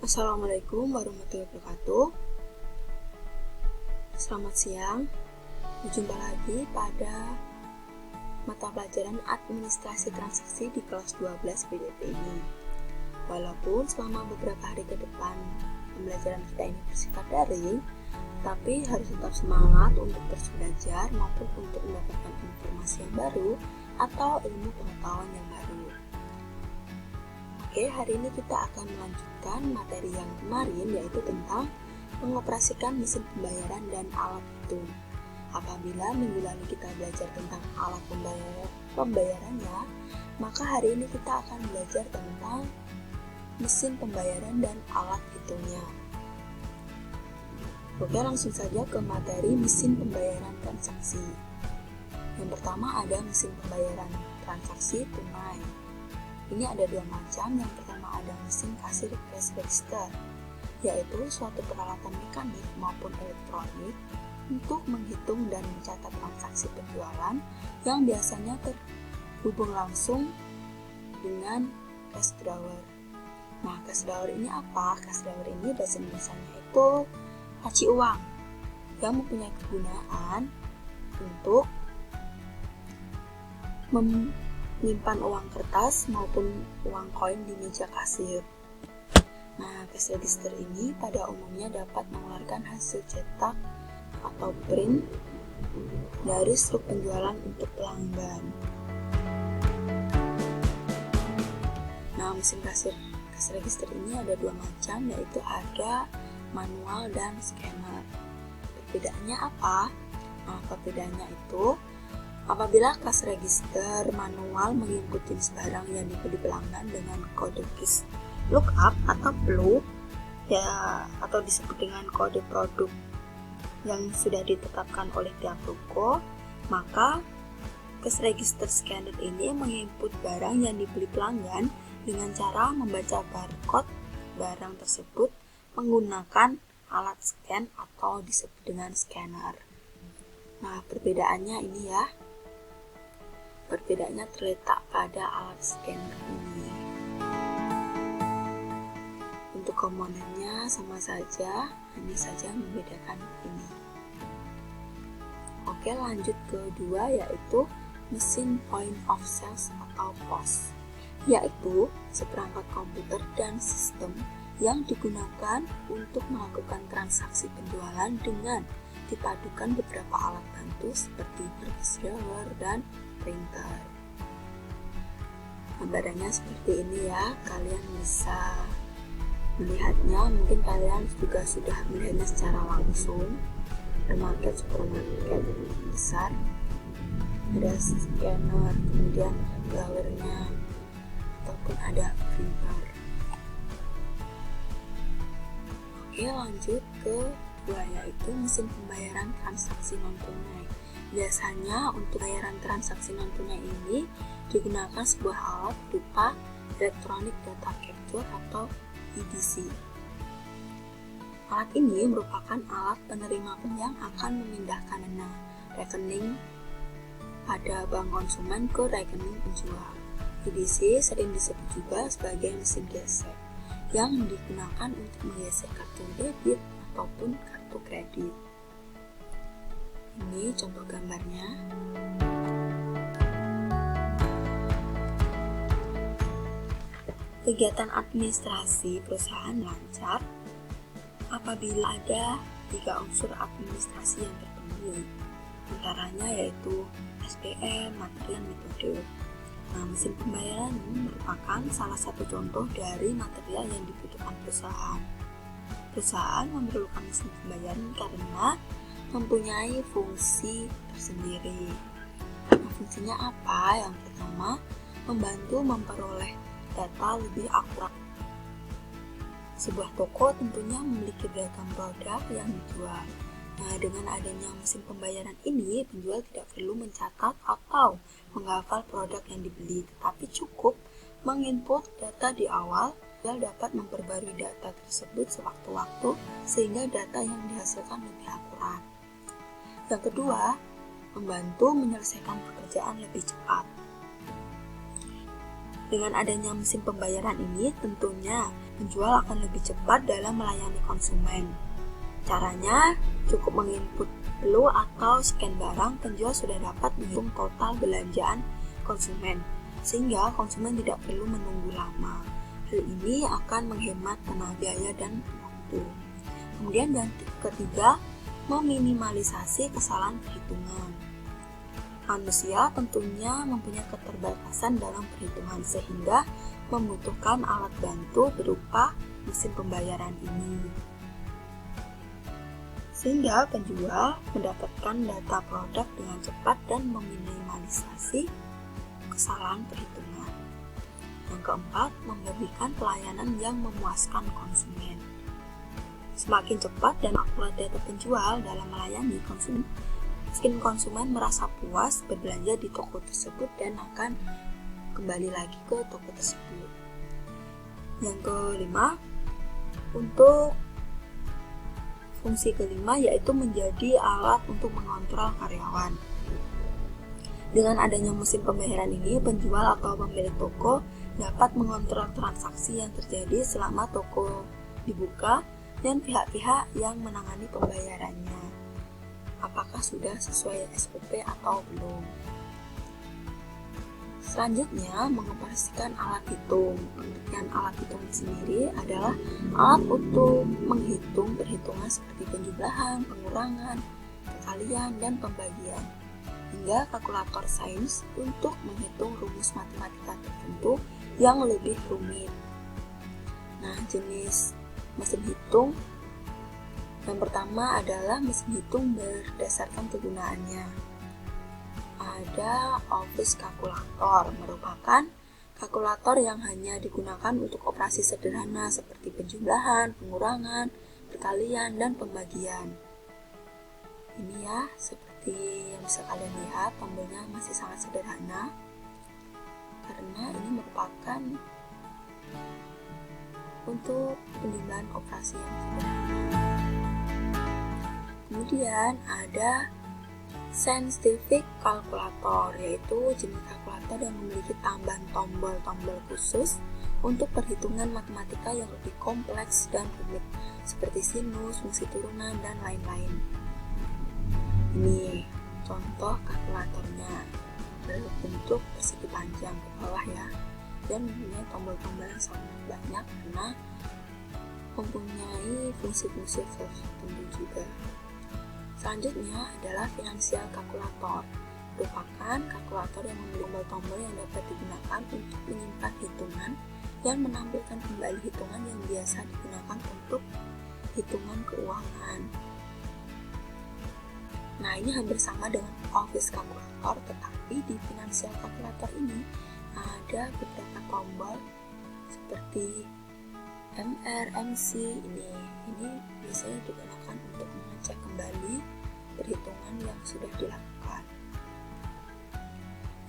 Assalamualaikum warahmatullahi wabarakatuh. Selamat siang. Berjumpa lagi pada mata pelajaran Administrasi Transaksi di kelas 12 BDP ini. Walaupun selama beberapa hari ke depan pembelajaran kita ini bersifat daring, tapi harus tetap semangat untuk terus belajar maupun untuk mendapatkan informasi yang baru atau ilmu pengetahuan yang baru. Oke, hari ini kita akan melanjutkan materi yang kemarin, yaitu tentang mengoperasikan mesin pembayaran dan alat hitung. Apabila minggu lalu kita belajar tentang alat pembayarannya, maka hari ini kita akan belajar tentang mesin pembayaran dan alat hitungnya. Oke, langsung saja ke materi mesin pembayaran transaksi. Yang pertama ada mesin pembayaran transaksi tunai. Ini ada dua macam. Yang pertama ada mesin kasir cash register, yaitu suatu peralatan mekanik maupun elektronik untuk menghitung dan mencatat transaksi penjualan yang biasanya terhubung langsung dengan cash drawer. Nah, cash drawer ini apa? Cash drawer ini bahasa Indonesianya itu laci uang yang mempunyai kegunaan untuk menyimpan uang kertas maupun uang koin di meja kasir. Nah, cash register ini pada umumnya dapat mengeluarkan hasil cetak atau print dari struk penjualan untuk pelanggan. Nah, mesin cash register ini ada dua macam, yaitu ada manual dan scanner. Perbedaannya apa? Nah, perbedaannya itu apabila cash register manual menginput jenis barang yang dibeli pelanggan dengan kode keys lookup atau PLU, ya, atau disebut dengan kode produk yang sudah ditetapkan oleh tiap toko, maka cash register scanner ini menginput barang yang dibeli pelanggan dengan cara membaca barcode barang tersebut menggunakan alat scan atau disebut dengan scanner. Nah, perbedaannya ini ya. Perbedaannya terletak pada alat scanner ini. Untuk komponennya sama saja, hanya saja membedakan ini. Oke, lanjut ke kedua, yaitu mesin point of sales atau POS, yaitu seperangkat komputer dan sistem yang digunakan untuk melakukan transaksi penjualan dengan dipadukan beberapa alat bantu seperti purchase drawer dan printer. Gambarannya seperti ini ya, kalian bisa melihatnya. Mungkin kalian juga sudah melihatnya secara langsung. Supermarket besar, ada scanner, kemudian drawernya, ataupun ada printer. Oke, lanjut ke kedua, yaitu mesin pembayaran transaksi non tunai. Biasanya untuk pembayaran transaksi non tunai ini digunakan sebuah alat berupa electronic data capture atau EDC. Alat ini merupakan alat penerima yang akan memindahkan dana rekening pada bank konsumen ke rekening penjual. EDC sering disebut juga sebagai mesin gesek yang digunakan untuk menggesek kartu debit ataupun kartu kredit. Ini contoh gambarnya. Kegiatan administrasi perusahaan lancar apabila ada 3 unsur administrasi yang terpenuhi, antaranya yaitu SDM, materi, dan metode. Nah, mesin pembayaran ini merupakan salah satu contoh dari material yang dibutuhkan perusahaan. Perusahaan memerlukan mesin pembayaran karena mempunyai fungsi tersendiri. Nah, fungsinya apa? Yang pertama, membantu memperoleh data lebih akurat. Sebuah toko tentunya memiliki beragam produk yang dijual. Nah, dengan adanya mesin pembayaran ini, penjual tidak perlu mencatat atau menghafal produk yang dibeli, tetapi cukup menginput data di awal. Penjual dapat memperbarui data tersebut sewaktu-waktu sehingga data yang dihasilkan lebih akurat. Yang kedua, membantu menyelesaikan pekerjaan lebih cepat. Dengan adanya mesin pembayaran ini, tentunya penjual akan lebih cepat dalam melayani konsumen. Caranya, cukup menginput clue atau scan barang, penjual sudah dapat menghitung total belanjaan konsumen, sehingga konsumen tidak perlu menunggu lama. Hal ini akan menghemat tenaga biaya dan waktu. Kemudian yang ketiga, meminimalisasi kesalahan perhitungan. Manusia tentunya mempunyai keterbatasan dalam perhitungan sehingga membutuhkan alat bantu berupa mesin pembayaran ini. Sehingga penjual mendapatkan data produk dengan cepat dan meminimalisasi kesalahan perhitungan. Yang keempat, memberikan pelayanan yang memuaskan konsumen. Semakin cepat dan akurat data penjual dalam melayani konsumen, konsumen merasa puas berbelanja di toko tersebut dan akan kembali lagi ke toko tersebut. Yang kelima, untuk fungsi kelima yaitu menjadi alat untuk mengontrol karyawan. Dengan adanya mesin pembayaran ini, penjual atau pemilik toko dapat mengontrol transaksi yang terjadi selama toko dibuka dan pihak-pihak yang menangani pembayarannya. Apakah sudah sesuai SOP atau belum. Selanjutnya, mengoperasikan alat hitung. Pengertian alat hitung sendiri adalah alat untuk menghitung perhitungan seperti penjumlahan, pengurangan, perkalian, dan pembagian, hingga kalkulator sains untuk menghitung rumus matematika tertentu yang lebih rumit. Nah, jenis mesin hitung yang pertama adalah mesin hitung berdasarkan kegunaannya. Ada office kalkulator, merupakan kalkulator yang hanya digunakan untuk operasi sederhana seperti penjumlahan, pengurangan, perkalian, dan pembagian. Ini ya, seperti yang bisa kalian lihat, tombolnya masih sangat sederhana karena ini merupakan untuk penjumlahan operasi yang sederhana. Kemudian ada scientific calculator, yaitu jenis kalkulator yang memiliki tambahan tombol-tombol khusus untuk perhitungan matematika yang lebih kompleks dan rumit, seperti sinus, fungsi turunan, dan lain-lain. Ini contoh kalkulatornya, berbentuk persegi panjang ke bawah ya, dan mempunyai tombol-tombol yang sangat banyak karena mempunyai fungsi-fungsi tertentu juga. Selanjutnya adalah finansial kalkulator, merupakan kalkulator yang memiliki tombol-tombol yang dapat digunakan untuk menyimpan hitungan dan menampilkan kembali hitungan yang biasa digunakan untuk hitungan keuangan. Nah, ini hampir sama dengan office kalkulator, tetapi di finansial kalkulator ini ada beberapa tombol seperti MR, MC, ini biasanya digunakan untuk mengecek kembali perhitungan yang sudah dilakukan.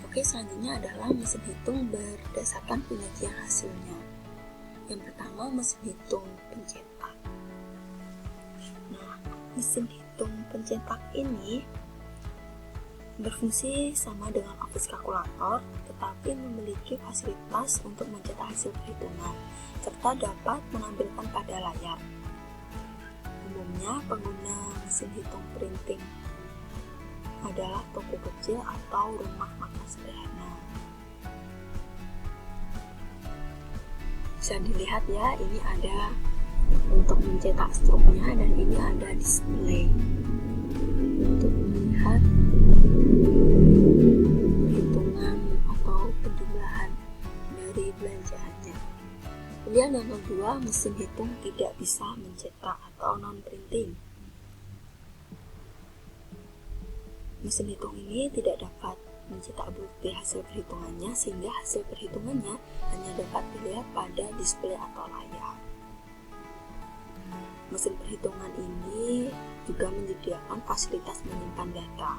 Oke, selanjutnya adalah mesin hitung berdasarkan penyajian hasilnya. Yang pertama, mesin hitung pencetak. Nah, mesin hitung pencetak ini berfungsi sama dengan office kalkulator, tetapi memiliki fasilitas untuk mencetak hasil perhitungan, serta dapat menampilkan pada layar. Umumnya, pengguna mesin hitung printing adalah toko kecil atau rumah makan sederhana. Bisa dilihat ya, ini ada untuk mencetak struknya dan ini ada display untuk melihat perhitungan atau penjumlahan dari belanjaannya. Kemudian yang kedua, mesin hitung tidak bisa mencetak atau non-printing. Mesin hitung ini tidak dapat mencetak bukti hasil perhitungannya, sehingga hasil perhitungannya hanya dapat dilihat pada display atau layar. Mesin perhitungan ini juga menyediakan fasilitas menyimpan data,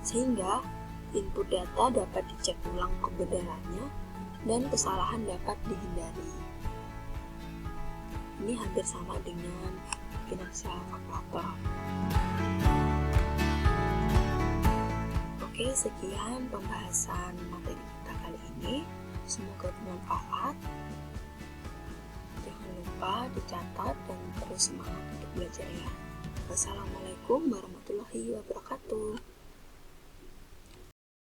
sehingga input data dapat dicek ulang kebenarannya dan kesalahan dapat dihindari. Ini hampir sama dengan finansial kalkulator. Oke, sekian pembahasan materi kita kali ini. Semoga bermanfaat. Jangan lupa dicatat dan terus semangat untuk belajar ya. Wassalamualaikum warahmatullahi wabarakatuh.